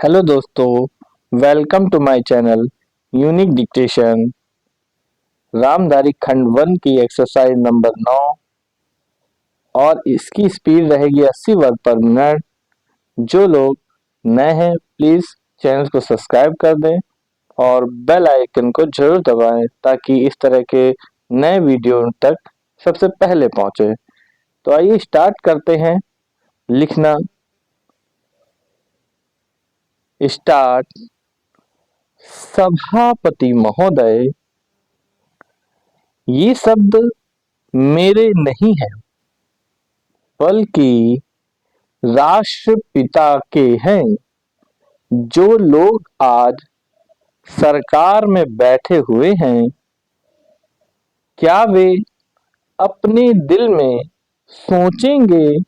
Hello दोस्तों, welcome to my channel unique dictation. Ramdhari खंड 1 की एक्सरसाइज नंबर 9 और इसकी स्पीड रहेगी 80 वर्ड पर मिनट। जो लोग नए हैं प्लीज चैनल को सब्सक्राइब कर दें और बेल आइकन को जरूर दबाएं ताकि इस तरह के नए वीडियो तक सबसे पहले पहुंचे। तो आइए स्टार्ट करते हैं लिखना। स्टार्ट। सभापति महोदय, ये शब्द मेरे नहीं है बल्कि राष्ट्रपिता के हैं। जो लोग आज सरकार में बैठे हुए हैं, क्या वे अपने दिल में सोचेंगे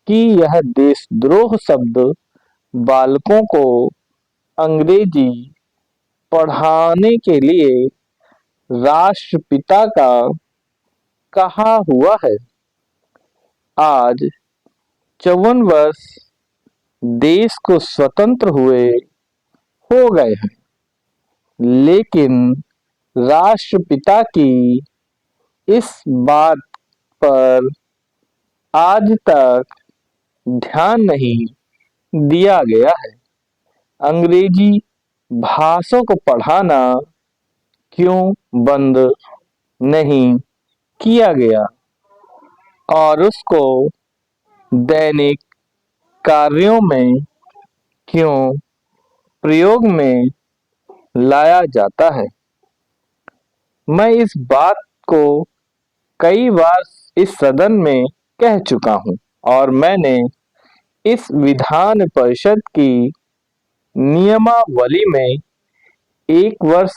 कि यह देशद्रोह शब्द बालकों को अंग्रेजी पढ़ाने के लिए राष्ट्रपिता का कहा हुआ है। आज 54 वर्ष देश को स्वतंत्र हुए हो गए हैं, लेकिन राष्ट्रपिता की इस बात पर आज तक ध्यान नहीं दिया गया है। अंग्रेजी भाषा को पढ़ाना क्यों बंद नहीं किया गया और उसको दैनिक कार्यों में क्यों प्रयोग में लाया जाता है। मैं इस बात को कई बार इस सदन में कह चुका हूं और मैंने इस विधान परिषद की नियमावली में 1 वर्ष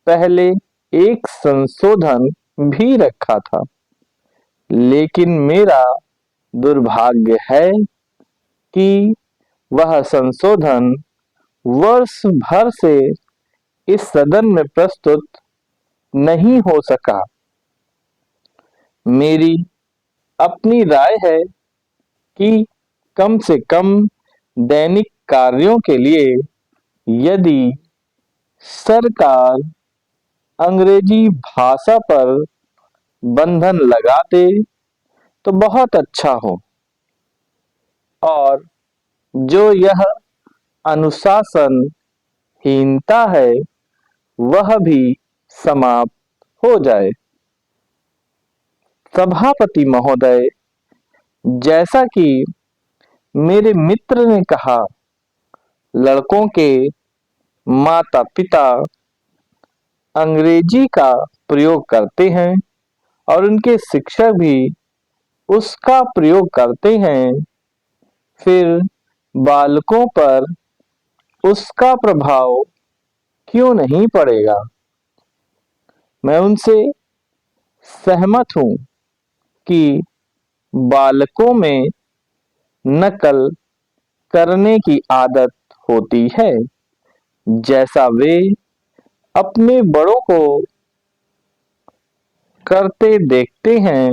पहले एक संशोधन भी रखा था, लेकिन मेरा दुर्भाग्य है कि वह संशोधन वर्ष भर से इस सदन में प्रस्तुत नहीं हो सका। मेरी अपनी राय है कि कम से कम दैनिक कार्यों के लिए यदि सरकार अंग्रेजी भाषा पर बंधन लगा दे तो बहुत अच्छा हो और जो यह अनुशासनहीनता है वह भी समाप्त हो जाए। सभापति महोदय, जैसा कि मेरे मित्र ने कहा, लड़कों के माता पिता अंग्रेजी का प्रयोग करते हैं और उनके शिक्षक भी उसका प्रयोग करते हैं, फिर बालकों पर उसका प्रभाव क्यों नहीं पड़ेगा। मैं उनसे सहमत हूं कि बालकों में नकल करने की आदत होती है। जैसा वे अपने बड़ों को करते देखते हैं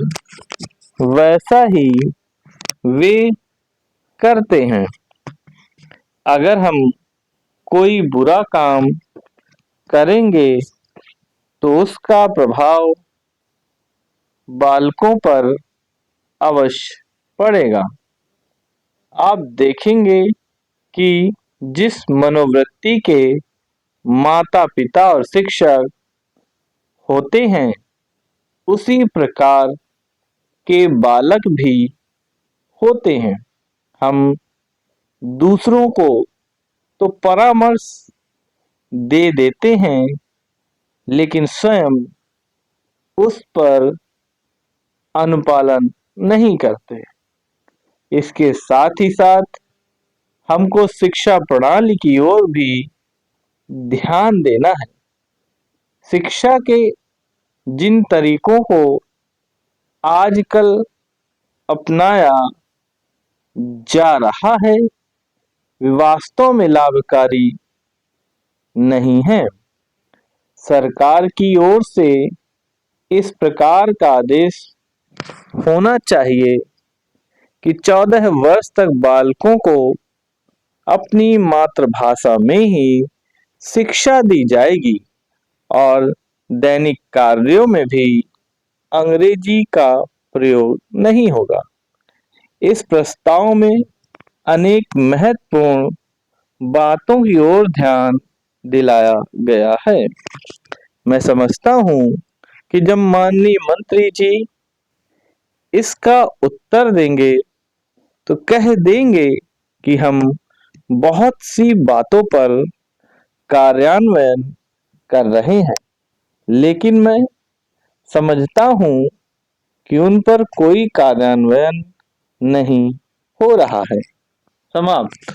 वैसा ही वे करते हैं। अगर हम कोई बुरा काम करेंगे तो उसका प्रभाव बालकों पर अवश्य पड़ेगा। आप देखेंगे कि जिस मनोवृत्ति के माता पिता और शिक्षक होते हैं उसी प्रकार के बालक भी होते हैं। हम दूसरों को तो परामर्श दे देते हैं, लेकिन स्वयं उस पर अनुपालन नहीं करते। इसके साथ ही साथ हमको शिक्षा प्रणाली की ओर भी ध्यान देना है। शिक्षा के जिन तरीकों को आजकल अपनाया जा रहा है वे वास्तव में लाभकारी नहीं है। सरकार की ओर से इस प्रकार का आदेश होना चाहिए कि 14 वर्ष तक बालकों को अपनी मातृभाषा में ही शिक्षा दी जाएगी और दैनिक कार्यों में भी अंग्रेजी का प्रयोग नहीं होगा। इस प्रस्ताव में अनेक महत्वपूर्ण बातों की ओर ध्यान दिलाया गया है। मैं समझता हूँ कि जब माननीय मंत्री जी इसका उत्तर देंगे तो कह देंगे कि हम बहुत सी बातों पर कार्यान्वयन कर रहे हैं, लेकिन मैं समझता हूँ कि उन पर कोई कार्यान्वयन नहीं हो रहा है। समाप्त।